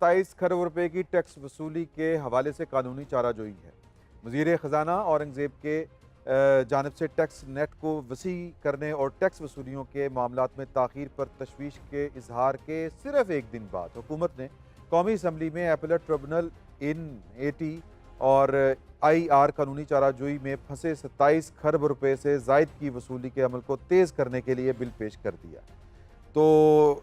27 खरब रुपए की टैक्स वसूली के हवाले से कानूनी चाराजोई है। वज़ीर ख़जाना औरंगज़ेब के जानिब से टैक्स नेट को वसी करने और टैक्स वसूलियों के मामलात में ताख़ीर पर तशवीश के इजहार के सिर्फ एक दिन बाद हुकूमत ने कौमी असम्बली में अपीलेट ट्रिब्यूनल इन 80 और IR कानूनी चाराजोई में फंसे 27 खरब रुपए से ज़ायद की वसूली के अमल को तेज़ करने के लिए बिल पेश कर दिया। तो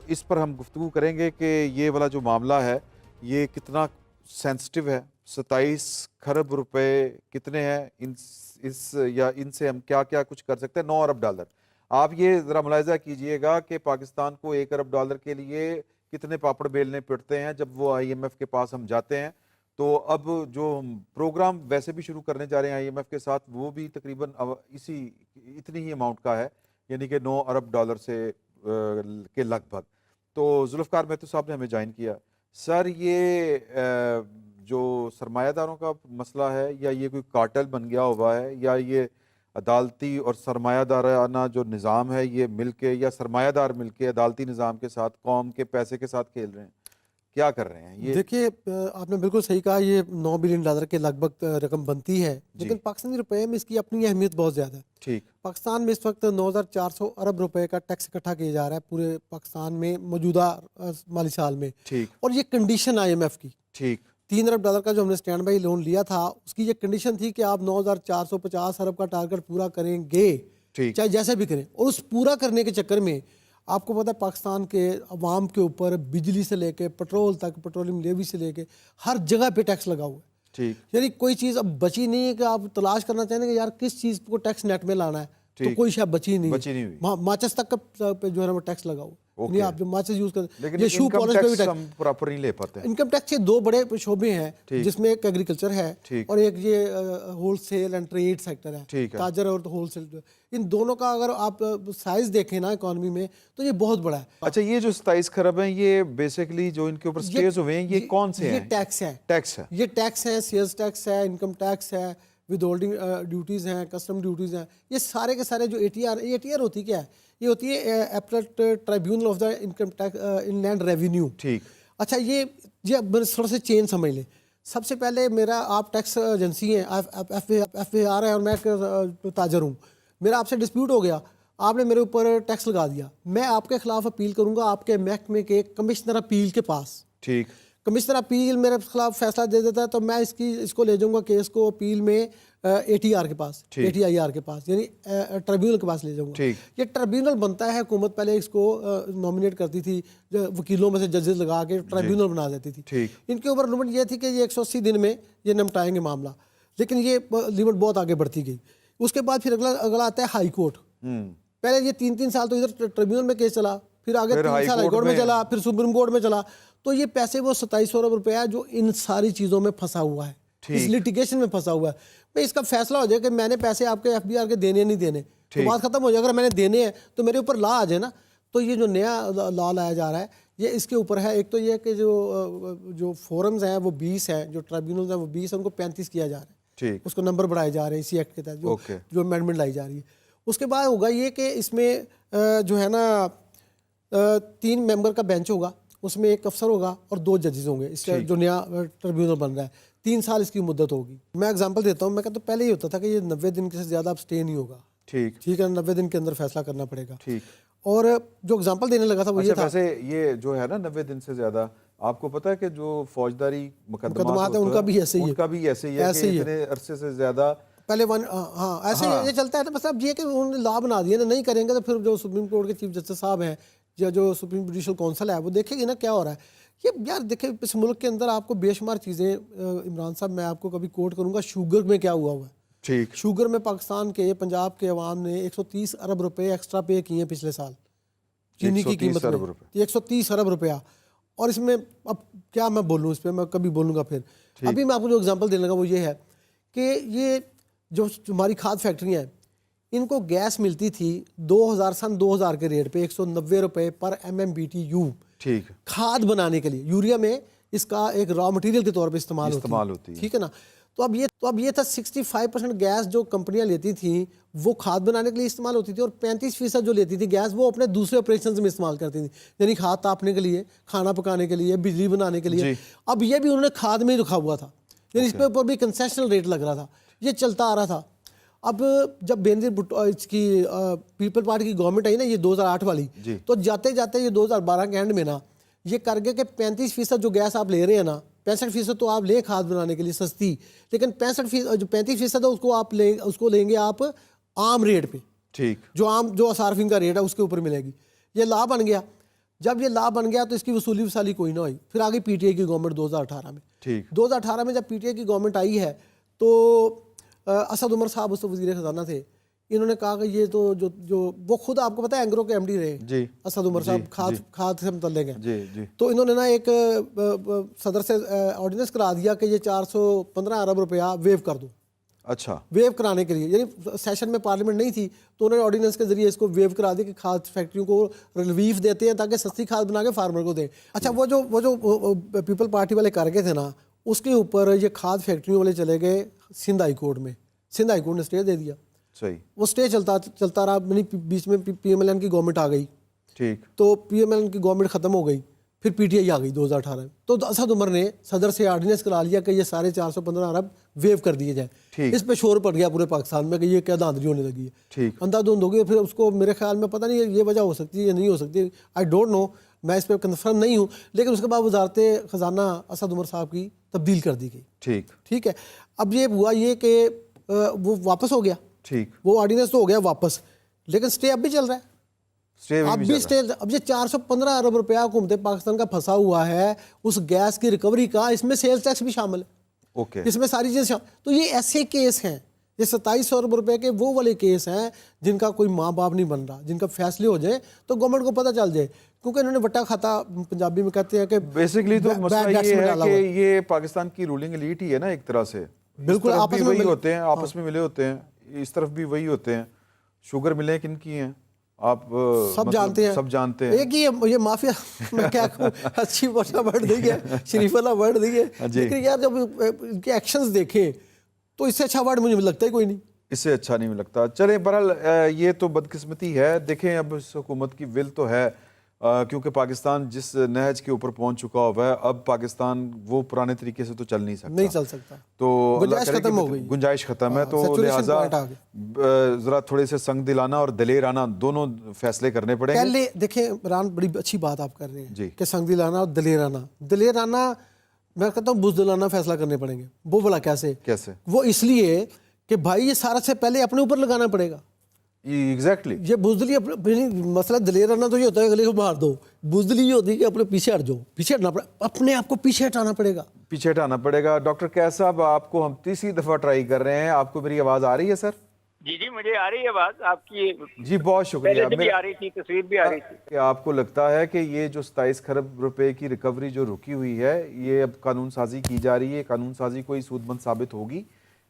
इस पर हम गुफ्तगू करेंगे कि ये वाला जो मामला है ये कितना सेंसिटिव है। 27 खरब रुपए कितने हैं, इनसे हम क्या क्या कुछ कर सकते हैं। 9 अरब डॉलर। आप ये ज़रा मुलाहिज़ा कीजिएगा कि पाकिस्तान को 1 अरब डॉलर के लिए कितने पापड़ बेलने पड़ते हैं जब वो IMF के पास हम जाते हैं। तो अब जो प्रोग्राम वैसे भी शुरू करने जा रहे हैं IMF के साथ, वो भी तकरीबन इतनी ही अमाउंट का है, यानी कि 9 अरब डॉलर से के लगभग। तो जुल्फ़कार मेहतू साहब ने हमें ज्वाइन किया। सर, ये जो सरमायादारों का मसला है या ये कोई कार्टेल बन गया हुआ है, या ये अदालती और सरमायादाराना जो निज़ाम है ये मिलके, या सरमायादार मिलके अदालती निज़ाम के साथ कौम के पैसे के साथ खेल रहे हैं, क्या कर रहे हैं ये? देखिए, आपने बिल्कुल सही कहा, ये 9 बिलियन डॉलर के लगभग रकम बनती है, लेकिन पाकिस्तानी रुपए में इसकी अपनी अहमियत बहुत ज़्यादा है। ठीक। पाकिस्तान में इस वक्त 9400 अरब रुपए का टैक्स इकट्ठा किया जा रहा है पूरे पाकिस्तान में मौजूदा माली साल में। ठीक। और ये कंडीशन IMF की, ठीक, 3 अरब डॉलर का जो हमने स्टैंड बाई लोन लिया था, उसकी ये कंडीशन थी कि आप 9450 अरब का टारगेट पूरा करेंगे, चाहे जैसे भी करें। और उस पूरा करने के चक्कर में आपको पता है पाकिस्तान के अवाम के ऊपर बिजली से लेके पेट्रोल तक, पेट्रोलियम लेवी से लेके हर जगह पे टैक्स लगा हुआ है। ठीक। यानी कोई चीज़ अब बची नहीं है कि आप तलाश करना चाहेंगे कि यार किस चीज़ को टैक्स नेट में लाना है, तो कोई शायद बची नहीं हुई। माचिस तक पे जो है ना वो टैक्स लगा हुआ। नहीं, आप जो माचिस यूज करते, ये शू पॉलिश पे भी टैक्स प्रॉपर नहीं ले पाते। इनकम टैक्स के 2 बड़े शोबे हैं, जिसमें एक एग्रीकल्चर है और एक ये होलसेल एंड ट्रेड सेक्टर है, ताजर और होलसेल। इन दोनों का अगर आप साइज देखें ना इकोनॉमी में, तो ये बहुत बड़ा है। अच्छा, ये जो 27 खरब हैं, ये बेसिकली जो इनके ऊपर स्टेज हुए हैं, ये कौन से हैं? ये टैक्स है। ये टैक्स है, सेल्स टैक्स है, इनकम टैक्स है, विद होल्डिंग ड्यूटीज़ हैं, कस्टम ड्यूटीज़ हैं। ये सारे के सारे जो ATR होती क्या है? ये होती है appellate tribunal of the income tax inland revenue. ठीक। अच्छा, ये थोड़ा सा चेंज समझ लें। सबसे पहले मेरा, आप टैक्स एजेंसी हैं, FAR है और मैं ताजर हूँ, मेरा आपसे डिस्प्यूट हो गया, आपने मेरे ऊपर टैक्स लगा दिया, मैं आपके खिलाफ अपील करूँगा आपके महकमे के कमिश्नर अपील के पास। ठीक। कमिश्नर अपील मेरे खिलाफ फैसला दे देता है, तो मैं इसको ले जाऊंगा केस को अपील में ATR के पास, ATIR के पास, यानी ट्रिब्यूनल के पास ले जाऊंगा। ये ट्रिब्यूनल बनता है, हुकूमत पहले इसको नॉमिनेट करती थी, वकीलों में से जजेस लगा के ट्रिब्यूनल बना देती थी। इनके ऊपर लिमिट ये थी कि ये 180 दिन में ये निपटाएंगे मामला, लेकिन ये लिमिट बहुत आगे बढ़ती गई। उसके बाद फिर अगला आता है हाई कोर्ट। पहले ये 3-3 साल तो इधर ट्रिब्यूनल में केस चला, फिर आगे 3 साल हाई कोर्ट में चला, फिर सुप्रीम कोर्ट में चला। तो ये पैसे वो 27 अरब रुपया जो इन सारी चीज़ों में फंसा हुआ है, इस लिटिगेशन में फंसा हुआ है। भाई, इसका फैसला हो जाए कि मैंने पैसे आपके FBR के देने नहीं देने, तो बात खत्म हो जाए। अगर मैंने देने हैं तो मेरे ऊपर लॉ आ जाए ना। तो ये जो नया लॉ लाया जा रहा है, ये इसके ऊपर है। एक तो ये कि जो फोरम्स हैं वो 20 हैं, जो ट्रिब्यूनल्स हैं वो 20 हैं, उनको 35 किया जा रहा है। उसको नंबर बढ़ाए जा रहे हैं इसी एक्ट के तहत जो अमेंडमेंट लाई जा रही है। उसके बाद होगा ये कि इसमें जो है ना 3 मेंबर का बेंच होगा, उसमें 1 अफसर होगा और 2 जजेस होंगे। इसका जो नया ट्रिब्यूनल बन रहा है, 3 साल इसकी मुद्दत होगी। मैं एग्जांपल देता हूँ, मैं कहता तो पहले ही होता था कि ये 90 दिन से ज़्यादा अब स्टे नहीं होगा। ठीक है, 90 दिन के अंदर फैसला करना पड़ेगा। ठीक। और जो एग्जांपल देने लगा था वो ये था, वैसे ये जो है ना 90 दिन से ज़्यादा, आपको पता है कि जो फौजदारी मुकदमात है उनका भी ऐसे ही है, इतने अरसे से ज़्यादा पहले ऐसे ये चलता है ना। बस अब ये कि उन्होंने लॉ बना दिया ना, नहीं करेंगे तो फिर जो सुप्रीम कोर्ट के चीफ जस्टिस साहब हैं या जो सुप्रीम जुडिशल काउंसिल है वो देखेगी ना क्या हो रहा है। ये यार देखिए, इस मुल्क के अंदर आपको बेशुमार चीज़ें, इमरान साहब मैं आपको कभी कोट करूँगा, शुगर में क्या हुआ है। ठीक। शुगर में पाकिस्तान के, पंजाब के अवाम ने 130 अरब रुपए एक्स्ट्रा पे किए पिछले साल चीनी की कीमत में, 130 अरब रुपया। और इसमें अब क्या मैं बोलूँ, इस पर मैं कभी बोलूँगा फिर। अभी मैं आपको जो एग्जाम्पल देने लगा वो ये है कि ये जो हमारी खाद फैक्ट्रियाँ हैं, इनको गैस मिलती थी सन 2000 के रेट पे 190 रुपए पर MMBTU। ठीक। खाद बनाने के लिए यूरिया में इसका एक रॉ मटेरियल के तौर पे इस्तेमाल होती है। ठीक है ना। तो अब ये था 65% गैस जो कंपनियां लेती थी वो खाद बनाने के लिए इस्तेमाल होती थी, और 35% जो लेती थी गैस वो अपने दूसरे ऑपरेशंस में इस्तेमाल करती थी, यानी खाद तापने के लिए, खाना पकाने के लिए, बिजली बनाने के लिए। जी। अब ये भी उन्होंने खाद में ही रखा हुआ था, यानी इस पे ऊपर भी कंसेशनल रेट लग रहा था, ये चलता आ रहा था। अब जब बेनजीर भुट्टो इसकी पीपल पार्टी की गवर्नमेंट आई ना, ये 2008 वाली, तो जाते जाते ये 2012 के एंड में ना ये कर गए कि 35% जो गैस आप ले रहे हैं ना, 65% तो आप ले खाद बनाने के लिए सस्ती, लेकिन 65% जो 35% है उसको लेंगे आप आम रेट पे, ठीक, जो सार्फिन का रेट है उसके ऊपर मिलेगी। ये लॉ बन गया। जब ये लॉ बन गया तो इसकी वसूली वसाली कोई ना हुई। फिर आ गई पीटीआई की गवर्नमेंट 2018 में। ठीक, 2018 में जब पीटीआई की गवर्नमेंट आई है तो असद उमर साहब उस वजीर खजाना थे, इन्होंने कहा कि ये तो जो वो खुद आपको पता है एंग्रो के एमडी रहे जी, असद उमर साहब, खाद से मुतल्लिक हैं। जी, जी, तो इन्होंने ना एक सदर से ऑर्डिनेंस करा दिया कि ये 415 अरब रुपया वेव कर दो। अच्छा, वेव कराने के लिए, यानी सेशन में पार्लियामेंट नहीं थी तो उन्होंने ऑर्डिनेंस के जरिए इसको वेव करा दिया कि खाद फैक्ट्रियों को रिलीफ देते हैं ताकि सस्ती खाद बना के फार्मर को दें। अच्छा, वो जो पीपल पार्टी वाले कर गए थे ना, उसके ऊपर ये खाद फैक्ट्रियों वाले चले गए सिंध हाई कोर्ट में। सिंध हाई कोर्ट ने स्टे दे दिया। सही, वो स्टे चलता रहा, बीच में पीएमएलएन की गवर्नमेंट आ गई। ठीक, तो पीएमएलएन की गवर्नमेंट खत्म हो गई, फिर पीटीआई आ गई 2018 में। तो असद उमर ने सदर से ऑर्डिनेंस करा लिया कि ये सारे 415 अरब वेव कर दिए जाए। इस पे शोर पड़ गया पूरे पाकिस्तान में कि ये क्या धांधली होने लगी है, ठीक, अंधाधुंध हो गई। फिर उसको मेरे ख्याल में पता नहीं ये वजह हो सकती है या नहीं हो सकती, आई डोंट नो, मैं इस पर कंफर्म नहीं हूँ। लेकिन उसके बाद वजारत खजाना असद उमर साहब की तब्दील कर दी गई। ठीक है। अब ये हुआ ये कि वो वापस हो गया, ठीक, वो ऑर्डिनेंस तो हो गया वापस, लेकिन स्टे अब भी चल रहा है। अब ये 415 अरब रुपया हुकूमत पाकिस्तान का फंसा हुआ है उस गैस की रिकवरी का, इसमें सेल्स टैक्स भी शामिल है। ओके, इसमें सारी चीजें तो ये ऐसे केस हैं, ये 2700 अरब रुपए के वो वाले केस हैं जिनका कोई माँ बाप नहीं बन रहा, जिनका फैसले हो जाए तो गवर्नमेंट को पता चल जाए, क्योंकि इन्होंने वट्टा खाता पंजाबी में कहते हैं कि बेसिकली तो मसला ये है कि ये पाकिस्तान की रूलिंग एलीट ही है ना एक तरह से। बिल्कुल आपस में वही होते हैं, आपस में मिले होते हैं, इस तरफ भी वही होते हैं। शुगर मिलें किन की हैं आप सब जानते हैं, सब जानते हैं। एक ही ये माफिया मैं क्या कहूँ, अच्छी वाला वर्ड नहीं है, शरीफ वाला वर्ड नहीं है, लेकिन यार जब इनके एक्शंस देखें तो इससे अच्छा वर्ड मुझे लगता है कोई नहीं, इससे अच्छा नहीं लगता। चले बहरहाल ये तो बदकिस्मती है। देखें अब इस हुकूमत की विल तो है, क्योंकि पाकिस्तान जिस नहज के ऊपर पहुंच चुका हुआ है, अब पाकिस्तान वो पुराने तरीके से तो चल नहीं सकता, तो गुंजाइश खत्म हो गई, गुंजाइश खत्म है। तो लिहाजा जरा थोड़े से संग दिलाना और दलेराना दोनों फैसले करने पड़ेंगे। पहले देखें इमरान, बड़ी अच्छी बात आप कर रहे हैं कि संग दिलाना और दलेराना मैं कहता हूँ बुज़दिलाना फैसला करने पड़ेंगे। वो बोला कैसे? वो इसलिए कि भाई ये सारा से पहले अपने ऊपर लगाना पड़ेगा। एग्जैक्टली ये बुजदली मसला दलेराना तो ये होता है अगले को मार दो, बुजदली ये होती है कि अपने पीछे हट जाओ, पीछे हटना पड़ेगा, अपने आप को पीछे हटाना पड़ेगा। डॉक्टर कैस साहब, आपको हम तीसरी दफा ट्राई कर रहे हैं, आपको मेरी आवाज आ रही है सर? जी मुझे आ रही है आवाज आपकी। जी बहुत शुक्रिया। भी आ रही थी, तस्वीर भी आ रही थी। आपको लगता है कि ये जो 27 खरब रुपए की रिकवरी जो रुकी हुई है, ये अब कानून साजी की जा रही है, कानून साजी कोई सूदमंद साबित होगी?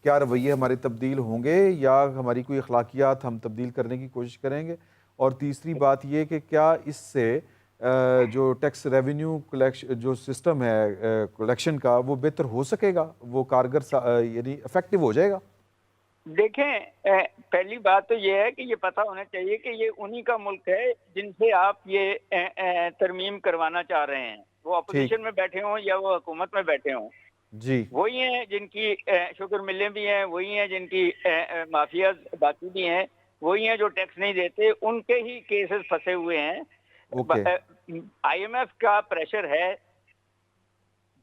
क्या रवैये हमारे तब्दील होंगे या हमारी कोई अखलाकियात हम तब्दील करने की कोशिश करेंगे? और तीसरी बात ये कि क्या इससे जो टैक्स रेवेन्यू कलेक्शन जो सिस्टम है कलेक्शन का, वो बेहतर हो सकेगा, वो कारगर यानी इफेक्टिव हो जाएगा? देखें, पहली बात तो ये है कि ये पता होना चाहिए कि ये उन्हीं का मुल्क है जिनसे आप ये तरमीम करवाना चाह रहे हैं, वो अपोजिशन में बैठे हों या वो हुकूमत में बैठे हों। जी, वही हैं जिनकी शुगर मिलें भी हैं, वही हैं जिनकी माफिया बाकी भी हैं, वही हैं जो टैक्स नहीं देते, उनके ही केसेस फंसे हुए हैं। IMF का प्रेशर है,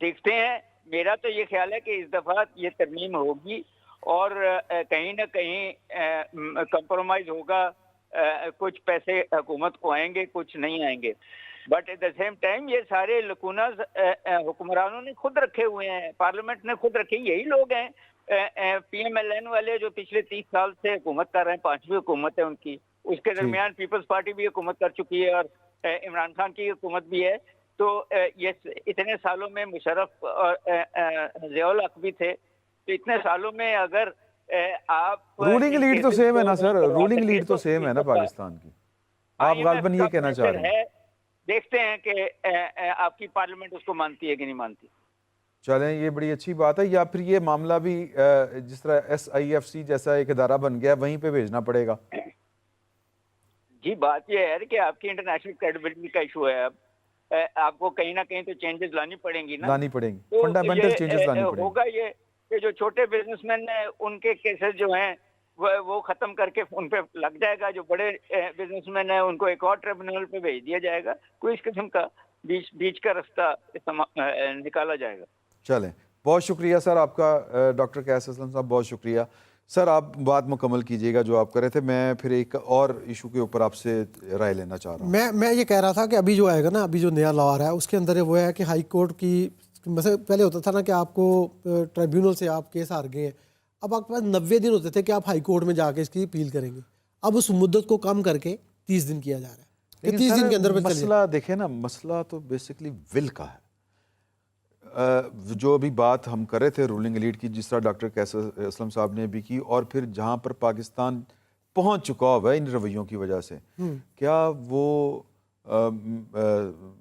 देखते हैं। मेरा तो ये ख्याल है कि इस दफा ये तरमीम होगी और कहीं ना कहीं कंप्रोमाइज होगा, कुछ पैसे हुकूमत को आएंगे, कुछ नहीं आएंगे। But at the same time ये सारे लकूनास हुक्मरानों ने खुद रखे हुए हैं, पार्लियामेंट ने खुद रखे। यही लोग हैं PMLN वाले जो पिछले 30 साल से हुकूमत कर रहे हैं, 5वीं हुकूमत है उनकी। उसके दरमियान पीपल्स पार्टी भी हुकूमत कर चुकी है और इमरान खान की हुकूमत भी है। तो ये इतने सालों में मुशर्रफ और ज़ियाउल हक भी थे, तो इतने सालों में अगर आप रूलिंग लीड तो सेम है ना सर, रूलिंग लीड तो सेम है ना पाकिस्तान की, आप गालिबन ये कहना चाह रहे हैं। देखते हैं कि आपकी पार्लियामेंट उसको मानती है कि नहीं मानती। चलें, ये बड़ी अच्छी बात है। या फिर ये मामला भी जिस तरह SIFC जैसा एक इदारा बन गया वहीं पे भेजना पड़ेगा? जी, बात यह है कि आपकी इंटरनेशनल क्रेडिबिलिटी का इशू है। अब आपको कहीं ना कहीं तो चेंजेस लानी पड़ेंगी ना, लानी पड़ेंगी, तो फंडामेंटल ये चेंजेस लानी पड़ेंगी। होगा ये कि जो छोटे बिजनेसमैन हैं उनके केसेस जो हैं वो खत्म करके उन पे लग जाएगा। जो बड़े बिजनेसमैन हैं उनको एक और ट्रिब्यूनल पे भेज दिया जाएगा। कोई इस किस्म का बीच का रास्ता निकाला जाएगा। चलें, बहुत शुक्रिया सर आपका, डॉक्टर कैस असलम साहब, बहुत शुक्रिया। सर आप बात मुकम्मल कीजिएगा जो आप कर रहे थे। मैं फिर एक और इशू के ऊपर आपसे राय लेना चाह रहा हूँ। मैं ये कह रहा था कि अभी जो आएगा ना, अभी जो नया लॉ आ रहा है उसके अंदर वो है कि हाई कोर्ट की, वैसे पहले होता था ना कि आपको ट्रिब्यूनल से आप केस हार गए हैं, अब आपके पास 90 दिन होते थे कि आप हाई कोर्ट में जाके इसकी अपील करेंगे। अब उस मुद्दत को कम करके 30 दिन किया जा रहा है कि 30 दिन के अंदर मसला देखें ना, मसला तो बेसिकली विल का है। जो अभी बात हम कर रहे थे रूलिंग एलीट की, जिस तरह डॉक्टर कैस असलम साहब ने भी की, और फिर जहाँ पर पाकिस्तान पहुँच चुका हुआ है इन रवैयों की वजह से, क्या वो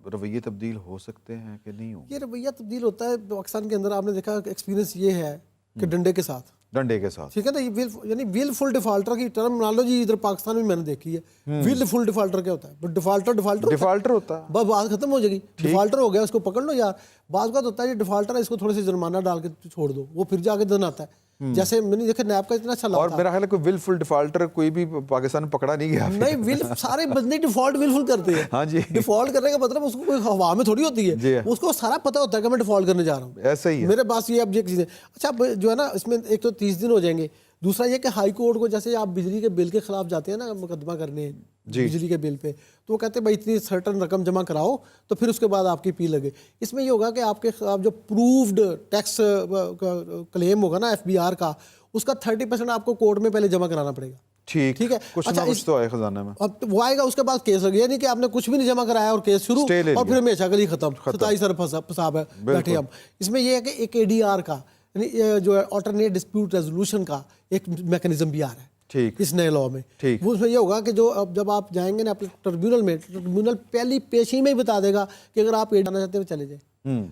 रवैये तब्दील हो सकते हैं कि नहीं हो? ये रवैया तब्दील होता है पाकिस्तान के अंदर। आपने देखा एक्सपीरियंस ये है कि डंडे के साथ, ठीक है ना, ये यानी विलफुल डिफॉल्टर की टर्मिनोलॉजी इधर पाकिस्तान में मैंने देखी है। विलफुल डिफॉल्टर क्या होता है? डिफॉल्टर होता है, बस बात खत्म हो जाएगी। डिफॉल्टर हो गया, उसको पकड़ लो यार। बात का होता है ये डिफॉल्टर है, इसको थोड़े से जुर्माना डाल के छोड़ दो, वो फिर जाके दिन आता है। जैसे मैंने देखा नैब का इतना अच्छा लगा, और मेरा ख्याल है कोई विलफुल डिफॉल्टर कोई भी पाकिस्तान में पकड़ा नहीं गया। नहीं, विल सारे बंदे डिफॉल्ट विलफुल करते हैं। हाँ जी, डिफॉल्ट करने का मतलब उसको कोई हवा में थोड़ी होती है, उसको सारा पता होता है कि मैं डिफॉल्ट करने जा रहा हूँ। ऐसा ही है मेरे पास ये अब ये चीज़ें। अच्छा, जो है ना, इसमें एक तो 30 दिन हो जाएंगे। दूसरा ये कि हाई कोर्ट को, जैसे आप बिजली के बिल के खिलाफ जाते हैं ना मुकदमा करने बिजली के बिल पे, तो वो कहते हैं भाई इतनी सर्टन रकम जमा कराओ तो फिर उसके बाद आपकी अपील लगे। इसमें ये होगा कि आपके खिलाफ जो प्रूव्ड टैक्स क्लेम होगा ना FBR का, उसका 30% आपको कोर्ट में पहले जमा कराना पड़ेगा। ठीक है, कुछ ना कुछ तो आए खजाने में। अब वो आएगा, उसके बाद केस लगे, यानी कि आपने कुछ भी नहीं जमा कराया और केस शुरू, और फिर हमेशा के लिए खत्म। 27 अरब फसाब है बैठे हम। इसमें यह है कि एक ADR का, यानी जो है अल्टरनेट डिस्प्यूट रेजोल्यूशन का एक मैकेनिज्म भी आ रहा है इस नए लॉ में। वो उसमें ये होगा कि जो अब जब आप जाएंगे ना अपने ट्रिब्यूनल में, ट्रिब्यूनल पहली पेशी में ही बता देगा कि अगर आप ADR चाहते हैं चले जाए,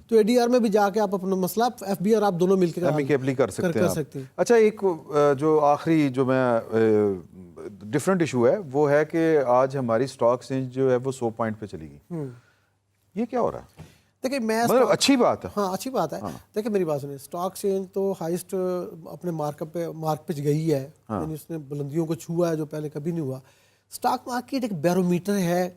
तो ADR में भी जाके आप अपना मसला FBR आप दोनों मिलकर कर सकते हैं। अच्छा, एक जो आखिरी जो मैं डिफरेंट इशू है वो है कि आज हमारी स्टॉक एक्सचेंज जो है वो 100 पॉइंट पे चली गई। ये क्या हो रहा है? देखिए, मैं मतलब अच्छी बात है। हाँ, अच्छी बात है। देखिए मेरी बात सुनिए, स्टॉक एक्सचेंज तो हाईएस्ट अपने मार्क पे गई है, यानी उसने बुलंदियों को छुआ है जो पहले कभी नहीं हुआ। स्टॉक मार्केट एक बैरोमीटर है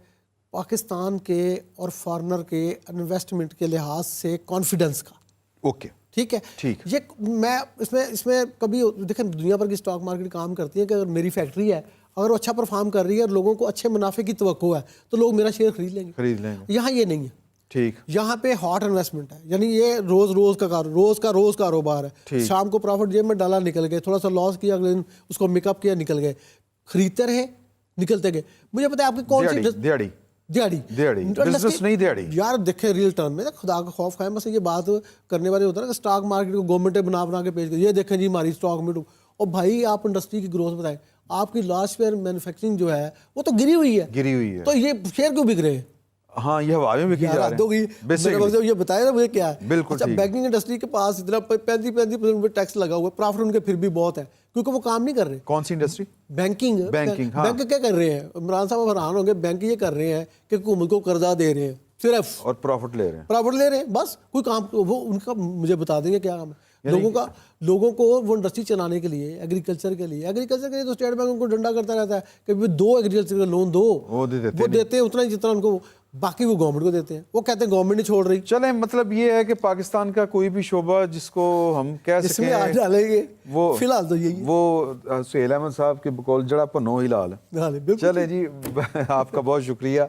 पाकिस्तान के और फॉरेनर के इन्वेस्टमेंट के लिहाज से कॉन्फिडेंस का। ओके, ठीक है, ये मैं इसमें कभी देखें, दुनिया भर की स्टॉक मार्केट काम करती है कि अगर मेरी फैक्ट्री है, अगर वो अच्छा परफॉर्म कर रही है और लोगों को अच्छे मुनाफे की तवक्को है तो लोग मेरा शेयर खरीद लेंगे। यहाँ ये नहीं है। ठीक, यहाँ पे हॉट इन्वेस्टमेंट है, यानी ये रोज का कारोबार है। शाम को प्रॉफिट जेब में डाला, निकल गए, थोड़ा सा लॉस किया, अगले दिन उसको मेकअप किया, निकल गए, खरीदते रहे, निकलते गए। मुझे पता है आपकी कौन सी दिहाड़ी बिजनेस नहीं दिहाड़ी यार। देखें रियल टर्म में खुदा का खौफ खाए, बस ये बात करने वाले होता है ना कि स्टॉक मार्केट को गवर्नमेंट बना के पेश कर, ये देखें जी हमारी स्टॉक में। और भाई आप इंडस्ट्री की ग्रोथ बताएं, आपकी लास्ट ईयर मैन्युफैक्चरिंग जो है वो तो गिरी हुई है, तो ये शेयर क्यों बिक रहे हैं? हाँ, ये हवा में बिकी जा रहे हैं। ये बताया ना मुझे क्या है। बिल्कुल। अच्छा, बैंकिंग इंडस्ट्री के पास इतना 35% टैक्स लगा हुआ है, प्रॉफिट उनके फिर भी बहुत है क्योंकि वो काम नहीं कर रहे। कौन सी इंडस्ट्री? बैंकिंग। हाँ। बैंक क्या कर रहे हैं, इमरान साहब हैरान होंगे, बैंक ये कर रहे हैं कि हुकूमत को कर्जा दे रहे हैं सिर्फ, और प्रॉफिट ले रहे हैं, बस कोई काम वो उनका मुझे बता देंगे क्या काम है। लोगों को वो इंडस्ट्री चलाने के लिए, एग्रीकल्चर के लिए तो स्टेट बैंक उनको डंडा करता रहता है कि 2 एग्रीकल्चर का लोन दो, वो देते हैं उतना ही जितना उनको, बाकी वो गवर्नमेंट को देते हैं। वो कहते हैं गवर्नमेंट नहीं छोड़ रही। चलें, मतलब ये है कि पाकिस्तान का कोई भी शोबा जिसको हम कह सकें इसमें आ डालेंगे, वो फिलहाल तो यही वो सुहेल अहमद साहब के बकौल जड़ा पर नो हिलाल। चलें जी, आपका बहुत शुक्रिया।